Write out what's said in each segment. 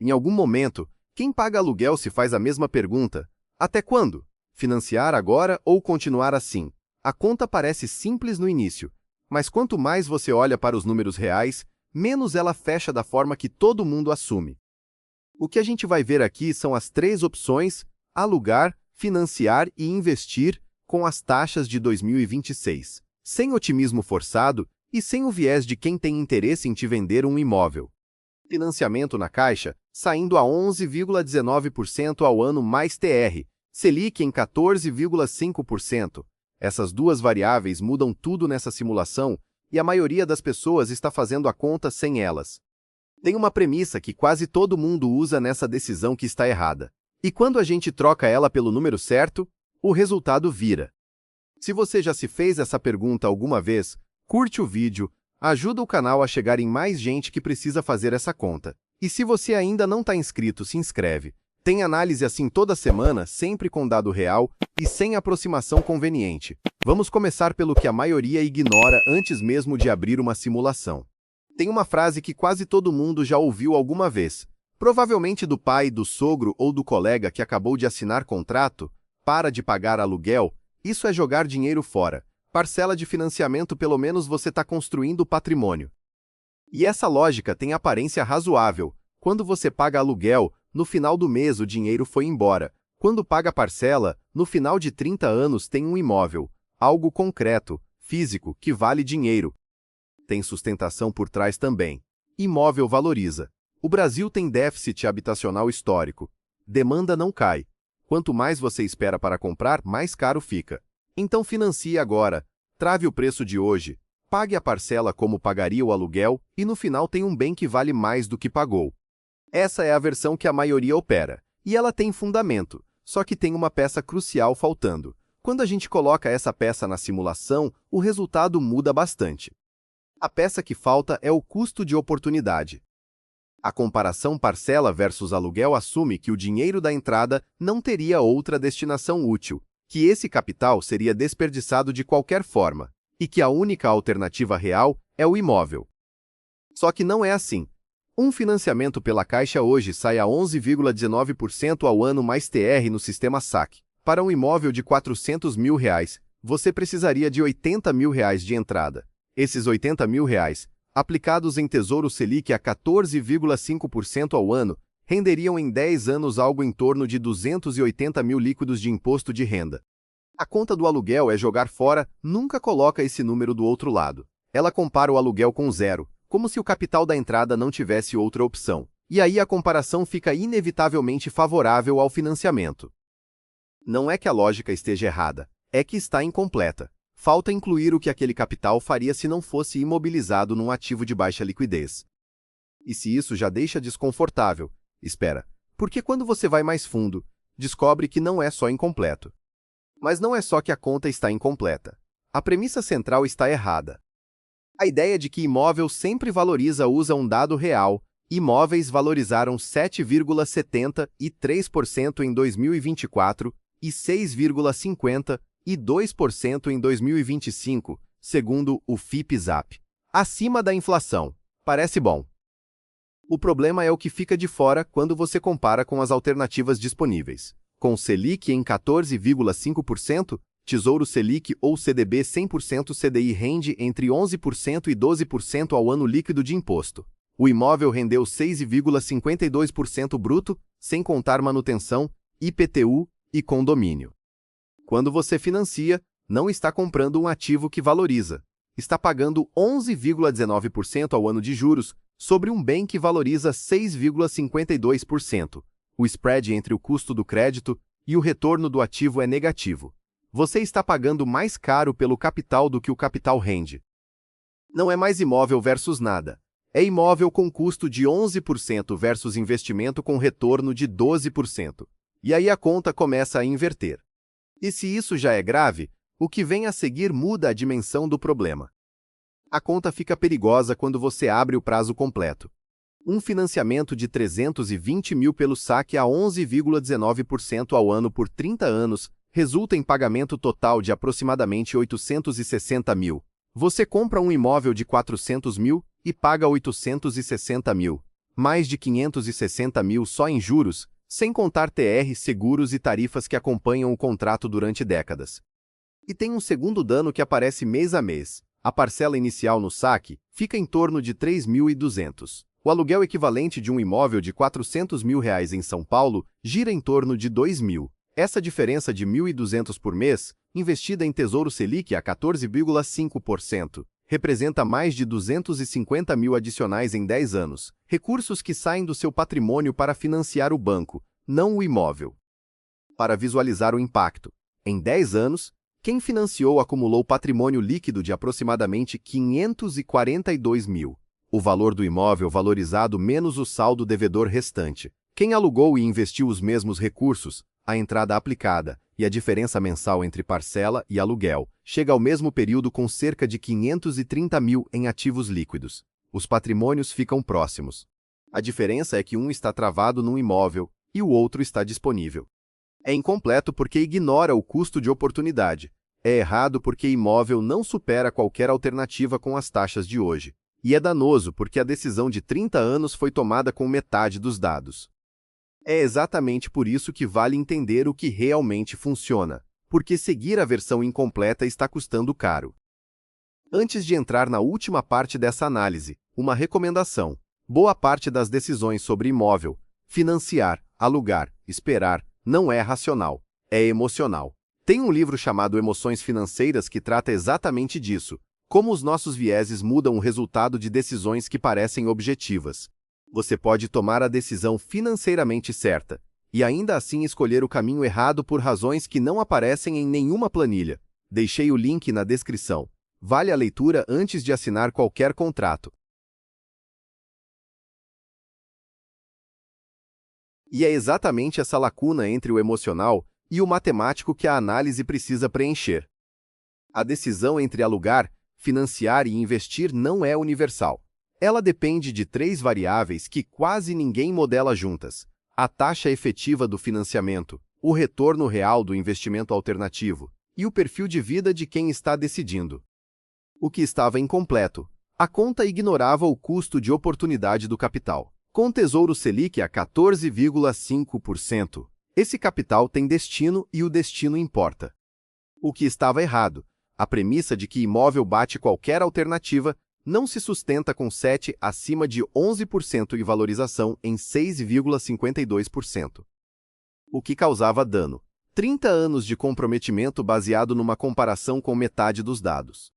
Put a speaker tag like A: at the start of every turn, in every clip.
A: Em algum momento, quem paga aluguel se faz a mesma pergunta: até quando? Financiar agora ou continuar assim? A conta parece simples no início, mas quanto mais você olha para os números reais, menos ela fecha da forma que todo mundo assume. O que a gente vai ver aqui são as três opções: alugar, financiar e investir, com as taxas de 2026, sem otimismo forçado e sem o viés de quem tem interesse em te vender um imóvel. Financiamento na Caixa, saindo a 11,19% ao ano mais TR, Selic em 14,5%. Essas duas variáveis mudam tudo nessa simulação e a maioria das pessoas está fazendo a conta sem elas. Tem uma premissa que quase todo mundo usa nessa decisão que está errada. E quando a gente troca ela pelo número certo, o resultado vira. Se você já se fez essa pergunta alguma vez, curte o vídeo, ajuda o canal a chegar em mais gente que precisa fazer essa conta. E se você ainda não está inscrito, se inscreve. Tem análise assim toda semana, sempre com dado real e sem aproximação conveniente. Vamos começar pelo que a maioria ignora antes mesmo de abrir uma simulação. Tem uma frase que quase todo mundo já ouviu alguma vez, provavelmente do pai, do sogro ou do colega que acabou de assinar contrato: para de pagar aluguel, isso é jogar dinheiro fora. Parcela de financiamento, pelo menos você está construindo patrimônio. E essa lógica tem aparência razoável. Quando você paga aluguel, no final do mês o dinheiro foi embora. Quando paga parcela, no final de 30 anos tem um imóvel, algo concreto, físico, que vale dinheiro. Tem sustentação por trás também. Imóvel valoriza. O Brasil tem déficit habitacional histórico. Demanda não cai. Quanto mais você espera para comprar, mais caro fica. Então financie agora, trave o preço de hoje, pague a parcela como pagaria o aluguel e no final tem um bem que vale mais do que pagou. Essa é a versão que a maioria opera, e ela tem fundamento, só que tem uma peça crucial faltando. Quando a gente coloca essa peça na simulação, o resultado muda bastante. A peça que falta é o custo de oportunidade. A comparação parcela versus aluguel assume que o dinheiro da entrada não teria outra destinação útil, que esse capital seria desperdiçado de qualquer forma, e que a única alternativa real é o imóvel. Só que não é assim. Um financiamento pela Caixa hoje sai a 11,19% ao ano mais TR no sistema SAC. Para um imóvel de R$400 mil, você precisaria de R$80 mil de entrada. Esses R$80 mil, aplicados em Tesouro Selic a 14,5% ao ano, renderiam em 10 anos algo em torno de 280 mil líquidos de imposto de renda. A conta do aluguel é jogar fora, nunca coloca esse número do outro lado. Ela compara o aluguel com zero, como se o capital da entrada não tivesse outra opção. E aí a comparação fica inevitavelmente favorável ao financiamento. Não é que a lógica esteja errada, é que está incompleta. Falta incluir o que aquele capital faria se não fosse imobilizado num ativo de baixa liquidez. E se isso já deixa desconfortável, espera, porque quando você vai mais fundo, descobre que não é só incompleto. Mas não é só que a conta está incompleta. A premissa central está errada. A ideia de que imóvel sempre valoriza usa um dado real. Imóveis valorizaram 7,73% em 2024 e 6,52% em 2025, segundo o FIPE-ZAP. Acima da inflação. Parece bom. O problema é o que fica de fora quando você compara com as alternativas disponíveis. Com Selic em 14,5%, Tesouro Selic ou CDB 100% CDI rende entre 11% e 12% ao ano líquido de imposto. O imóvel rendeu 6,52% bruto, sem contar manutenção, IPTU e condomínio. Quando você financia, não está comprando um ativo que valoriza. Está pagando 11,19% ao ano de juros sobre um bem que valoriza 6,52%. O spread entre o custo do crédito e o retorno do ativo é negativo. Você está pagando mais caro pelo capital do que o capital rende. Não é mais imóvel versus nada. É imóvel com custo de 11% versus investimento com retorno de 12%. E aí a conta começa a inverter. E se isso já é grave, o que vem a seguir muda a dimensão do problema. A conta fica perigosa quando você abre o prazo completo. Um financiamento de 320 mil pelo saque a 11,19% ao ano por 30 anos resulta em pagamento total de aproximadamente 860 mil. Você compra um imóvel de 400 mil e paga 860 mil. Mais de 560 mil só em juros, sem contar TR, seguros e tarifas que acompanham o contrato durante décadas. E tem um segundo dano que aparece mês a mês. A parcela inicial no saque fica em torno de R$ 3.200. O aluguel equivalente de um imóvel de R$ 400 mil em São Paulo gira em torno de R$ 2.000. Essa diferença de R$ 1.200 por mês, investida em Tesouro Selic a 14,5%, representa mais de R$ 250 mil adicionais em 10 anos, recursos que saem do seu patrimônio para financiar o banco, não o imóvel. Para visualizar o impacto, em 10 anos, quem financiou acumulou patrimônio líquido de aproximadamente R$ 542 mil. O valor do imóvel valorizado menos o saldo devedor restante. Quem alugou e investiu os mesmos recursos, a entrada aplicada e a diferença mensal entre parcela e aluguel, chega ao mesmo período com cerca de R$ 530 mil em ativos líquidos. Os patrimônios ficam próximos. A diferença é que um está travado num imóvel e o outro está disponível. É incompleto porque ignora o custo de oportunidade. É errado porque imóvel não supera qualquer alternativa com as taxas de hoje. E é danoso porque a decisão de 30 anos foi tomada com metade dos dados. É exatamente por isso que vale entender o que realmente funciona, porque seguir a versão incompleta está custando caro. Antes de entrar na última parte dessa análise, uma recomendação. Boa parte das decisões sobre imóvel, financiar, alugar, esperar, não é racional, é emocional. Tem um livro chamado Emoções Financeiras que trata exatamente disso, como os nossos vieses mudam o resultado de decisões que parecem objetivas. Você pode tomar a decisão financeiramente certa, e ainda assim escolher o caminho errado por razões que não aparecem em nenhuma planilha. Deixei o link na descrição. Vale a leitura antes de assinar qualquer contrato. E é exatamente essa lacuna entre o emocional e o matemático que a análise precisa preencher. A decisão entre alugar, financiar e investir não é universal. Ela depende de 3 variáveis que quase ninguém modela juntas: a taxa efetiva do financiamento, o retorno real do investimento alternativo e o perfil de vida de quem está decidindo. O que estava incompleto: a conta ignorava o custo de oportunidade do capital. Com o Tesouro Selic a 14,5%, esse capital tem destino e o destino importa. O que estava errado: a premissa de que imóvel bate qualquer alternativa não se sustenta com 7 acima de 11% e valorização em 6,52%. O que causava dano: 30 anos de comprometimento baseado numa comparação com metade dos dados.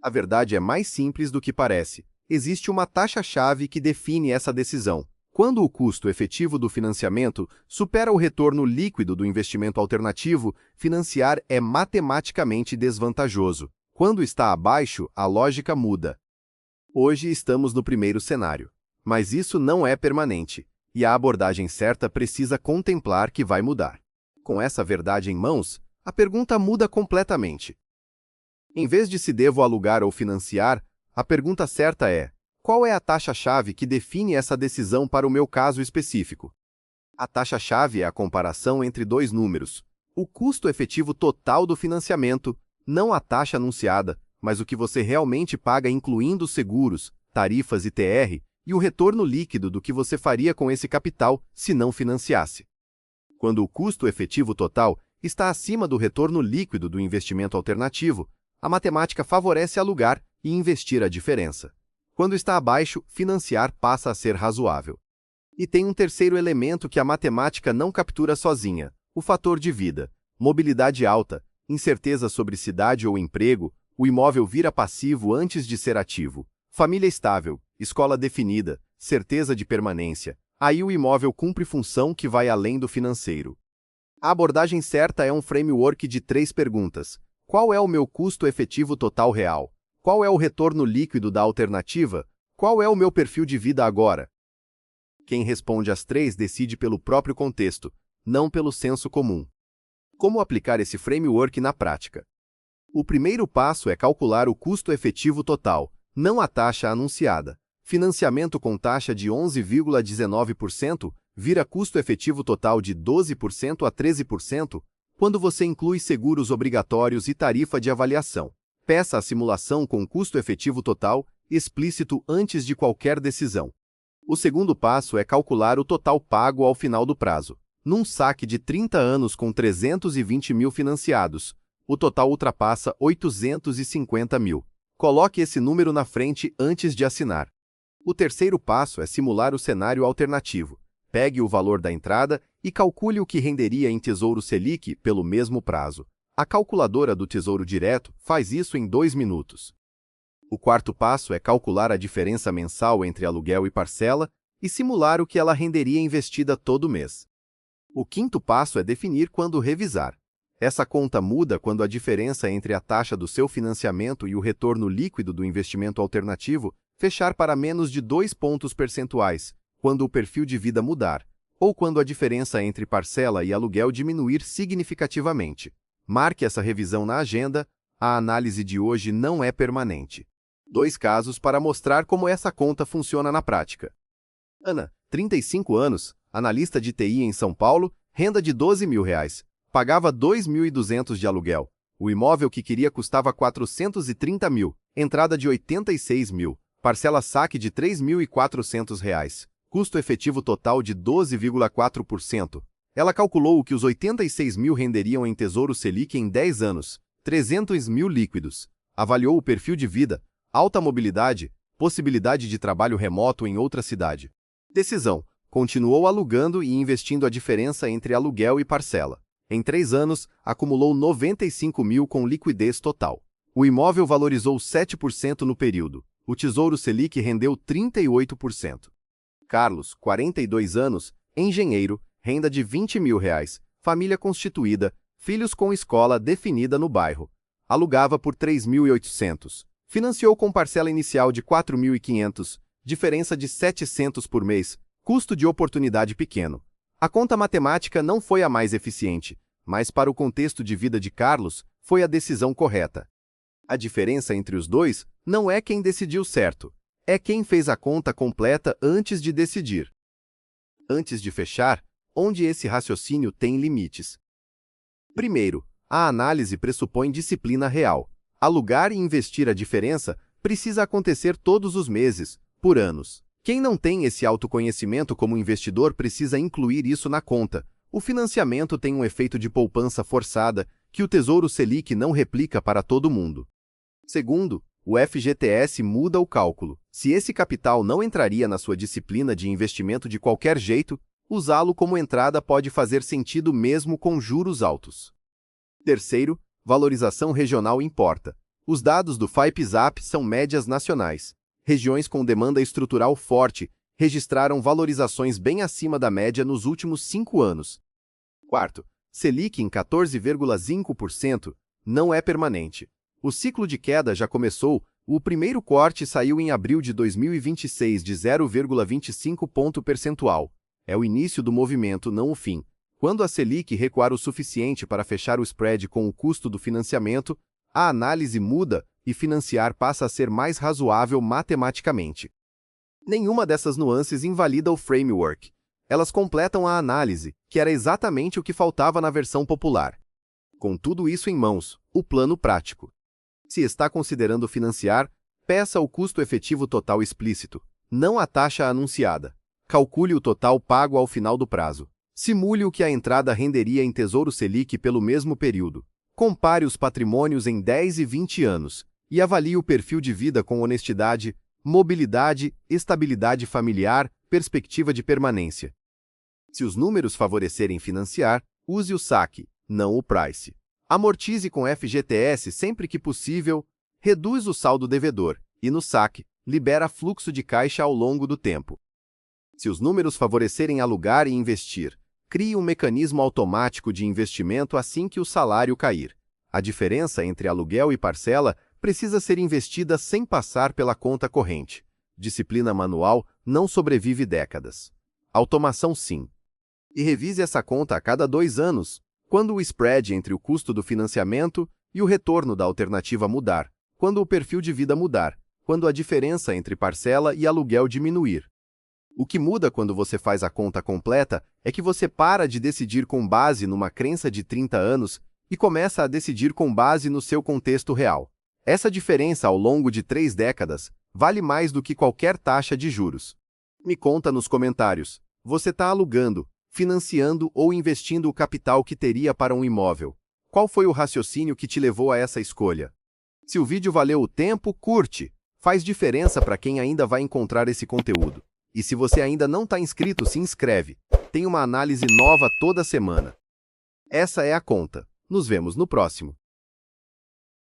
A: A verdade é mais simples do que parece. Existe uma taxa-chave que define essa decisão. Quando o custo efetivo do financiamento supera o retorno líquido do investimento alternativo, financiar é matematicamente desvantajoso. Quando está abaixo, a lógica muda. Hoje estamos no primeiro cenário, mas isso não é permanente, e a abordagem certa precisa contemplar que vai mudar. Com essa verdade em mãos, a pergunta muda completamente. Em vez de se devo alugar ou financiar, a pergunta certa é: qual é a taxa-chave que define essa decisão para o meu caso específico? A taxa-chave é a comparação entre 2 números: o custo efetivo total do financiamento, não a taxa anunciada, mas o que você realmente paga incluindo seguros, tarifas e TR, e o retorno líquido do que você faria com esse capital se não financiasse. Quando o custo efetivo total está acima do retorno líquido do investimento alternativo, a matemática favorece alugar e investir a diferença. Quando está abaixo, financiar passa a ser razoável. E tem um terceiro elemento que a matemática não captura sozinha: o fator de vida. Mobilidade alta, incerteza sobre cidade ou emprego, o imóvel vira passivo antes de ser ativo. Família estável, escola definida, certeza de permanência. Aí o imóvel cumpre função que vai além do financeiro. A abordagem certa é um framework de 3 perguntas. Qual é o meu custo efetivo total real? Qual é o retorno líquido da alternativa? Qual é o meu perfil de vida agora? Quem responde às 3 decide pelo próprio contexto, não pelo senso comum. Como aplicar esse framework na prática? O primeiro passo é calcular o custo efetivo total, não a taxa anunciada. Financiamento com taxa de 11,19% vira custo efetivo total de 12% a 13% quando você inclui seguros obrigatórios e tarifa de avaliação. Peça a simulação com custo efetivo total explícito antes de qualquer decisão. O segundo passo é calcular o total pago ao final do prazo. Num saque de 30 anos com 320 mil financiados, o total ultrapassa 850 mil. Coloque esse número na frente antes de assinar. O terceiro passo é simular o cenário alternativo. Pegue o valor da entrada e calcule o que renderia em Tesouro Selic pelo mesmo prazo. A calculadora do Tesouro Direto faz isso em 2 minutos. O quarto passo é calcular a diferença mensal entre aluguel e parcela e simular o que ela renderia investida todo mês. O quinto passo é definir quando revisar. Essa conta muda quando a diferença entre a taxa do seu financiamento e o retorno líquido do investimento alternativo fechar para menos de 2 pontos percentuais, quando o perfil de vida mudar, ou quando a diferença entre parcela e aluguel diminuir significativamente. Marque essa revisão na agenda, a análise de hoje não é permanente. 2 casos para mostrar como essa conta funciona na prática. Ana, 35 anos, analista de TI em São Paulo, renda de R$ 12.000, pagava R$ 2.200 de aluguel. O imóvel que queria custava R$ 430 mil, entrada de R$ 86 mil, parcela saque de R$ 3.400, custo efetivo total de 12,4%. Ela calculou o que os 86 mil renderiam em Tesouro Selic em 10 anos, 300 mil líquidos. Avaliou o perfil de vida, alta mobilidade, possibilidade de trabalho remoto em outra cidade. Decisão: continuou alugando e investindo a diferença entre aluguel e parcela. Em 3 anos, acumulou 95 mil com liquidez total. O imóvel valorizou 7% no período. O Tesouro Selic rendeu 38%. Carlos, 42 anos, engenheiro, renda de R$ 20.000, família constituída, filhos com escola definida no bairro. Alugava por R$ 3.800. Financiou com parcela inicial de R$ 4.500, diferença de R$ 700 por mês, custo de oportunidade pequeno. A conta matemática não foi a mais eficiente, mas para o contexto de vida de Carlos, foi a decisão correta. A diferença entre os dois não é quem decidiu certo, é quem fez a conta completa antes de decidir. Antes de fechar, onde esse raciocínio tem limites. Primeiro, a análise pressupõe disciplina real. Alugar e investir a diferença precisa acontecer todos os meses, por anos. Quem não tem esse autoconhecimento como investidor precisa incluir isso na conta. O financiamento tem um efeito de poupança forçada que o Tesouro Selic não replica para todo mundo. Segundo, o FGTS muda o cálculo. Se esse capital não entraria na sua disciplina de investimento de qualquer jeito, usá-lo como entrada pode fazer sentido mesmo com juros altos. Terceiro, valorização regional importa. Os dados do FIPE-SAP são médias nacionais. Regiões com demanda estrutural forte registraram valorizações bem acima da média nos últimos 5 anos. Quarto, Selic em 14,5% não é permanente. O ciclo de queda já começou, o primeiro corte saiu em abril de 2026 de 0,25 ponto percentual. É o início do movimento, não o fim. Quando a Selic recuar o suficiente para fechar o spread com o custo do financiamento, a análise muda e financiar passa a ser mais razoável matematicamente. Nenhuma dessas nuances invalida o framework. Elas completam a análise, que era exatamente o que faltava na versão popular. Com tudo isso em mãos, o plano prático. Se está considerando financiar, peça o custo efetivo total explícito, não a taxa anunciada. Calcule o total pago ao final do prazo. Simule o que a entrada renderia em Tesouro Selic pelo mesmo período. Compare os patrimônios em 10 e 20 anos e avalie o perfil de vida com honestidade, mobilidade, estabilidade familiar, perspectiva de permanência. Se os números favorecerem financiar, use o saque, não o price. Amortize com FGTS sempre que possível, reduz o saldo devedor e, no saque, libera fluxo de caixa ao longo do tempo. Se os números favorecerem alugar e investir, crie um mecanismo automático de investimento assim que o salário cair. A diferença entre aluguel e parcela precisa ser investida sem passar pela conta corrente. Disciplina manual não sobrevive décadas. Automação sim. E revise essa conta a cada 2 anos, quando o spread entre o custo do financiamento e o retorno da alternativa mudar, quando o perfil de vida mudar, quando a diferença entre parcela e aluguel diminuir. O que muda quando você faz a conta completa é que você para de decidir com base numa crença de 30 anos e começa a decidir com base no seu contexto real. Essa diferença ao longo de 3 décadas vale mais do que qualquer taxa de juros. Me conta nos comentários. Você está alugando, financiando ou investindo o capital que teria para um imóvel? Qual foi o raciocínio que te levou a essa escolha? Se o vídeo valeu o tempo, curte. Faz diferença para quem ainda vai encontrar esse conteúdo. E se você ainda não está inscrito, se inscreve. Tem uma análise nova toda semana. Essa é a conta. Nos vemos no próximo.